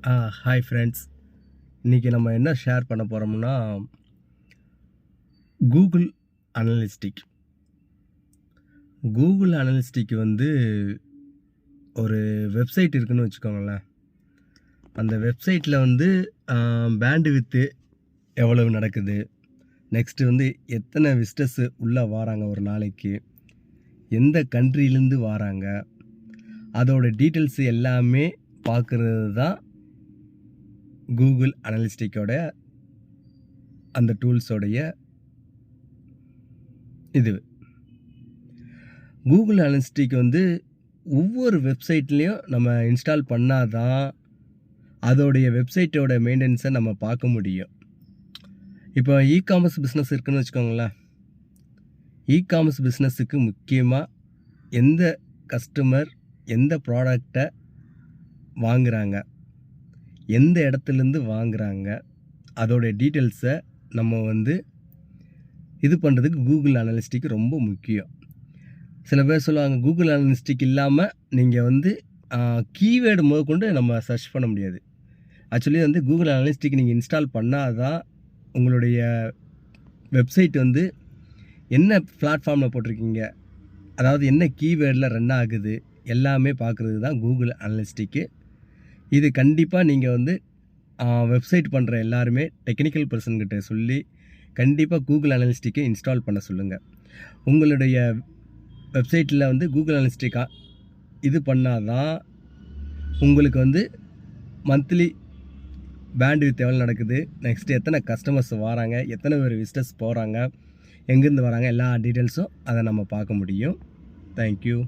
Hi friends. இன்றைக்கி நம்ம என்ன ஷேர் பண்ண போகிறோம்னா, கூகுள் அனலிஸ்டிக். கூகுள் அனலிஸ்டிக் வந்து ஒரு வெப்சைட் இருக்குதுன்னு வச்சுக்கோங்களேன். அந்த வெப்சைட்டில் வந்து பேண்டு வித்து எவ்வளவு நடக்குது, நெக்ஸ்ட்டு வந்து எத்தனை விசிட்டர்ஸு உள்ளே வராங்க ஒரு நாளைக்கு, எந்த கண்ட்ரிலேருந்து வராங்க, அதோட டீட்டெயில்ஸ் எல்லாமே பார்க்குறது தான் கூகுள் அனலிஸ்டிக்கோட அந்த டூல்ஸோடைய இது. கூகுள் அனலிஸ்டிக் வந்து ஒவ்வொரு வெப்சைட்லேயும் நம்ம இன்ஸ்டால் பண்ணால் தான் அதோடைய வெப்சைட்டோட மெயின்டெனன்ஸை நம்ம பார்க்க முடியும். இப்போ இ-காமர்ஸ் பிஸ்னஸ் இருக்குதுன்னு வச்சுக்கோங்களேன். இ-காமர்ஸ் பிஸ்னஸுக்கு முக்கியமாக எந்த கஸ்டமர் எந்த ப்ராடக்டை வாங்குகிறாங்க, எந்த இடத்துலேருந்து வாங்குகிறாங்க, அதோடைய டீட்டெயில்ஸை நம்ம வந்து இது பண்ணுறதுக்கு கூகுள் அனலிஸ்டிக் ரொம்ப முக்கியம். சில பேர் சொல்லுவாங்க, கூகுள் அனலிஸ்டிக் இல்லாமல் நீங்கள் வந்து கீவேர்டு முதற்கொண்டு நம்ம சர்ச் பண்ண முடியாது. ஆக்சுவலி வந்து கூகுள் அனலிஸ்டிக் நீங்கள் இன்ஸ்டால் பண்ணால் தான் உங்களுடைய வெப்சைட் வந்து என்ன பிளாட்ஃபார்மில் போட்டிருக்கீங்க, அதாவது என்ன கீவேர்டில் ரன் ஆகுது எல்லாமே பார்க்குறது தான் கூகுள் அனலிஸ்டிக்கு. இது கண்டிப்பாக நீங்கள் வந்து வெப்சைட் பண்ணுற எல்லாருமே டெக்னிக்கல் பர்சன்கிட்ட சொல்லி கண்டிப்பாக கூகுள் அனலிஸ்டிக்கை இன்ஸ்டால் பண்ண சொல்லுங்கள். உங்களுடைய வெப்சைட்டில் வந்து கூகுள் அனலிஸ்டிக்காக இது பண்ணால் தான் உங்களுக்கு வந்து மந்த்லி பேண்ட் வித் எவ்வளோ நடக்குது, நெக்ஸ்ட்டு எத்தனை கஸ்டமர்ஸ் வராங்க, எத்தனை பேர் விசிட்டர்ஸ் போகிறாங்க, எங்கேருந்து வராங்க, எல்லா டீட்டெயில்ஸும் அதை நம்ம பார்க்க முடியும். தேங்க்யூ.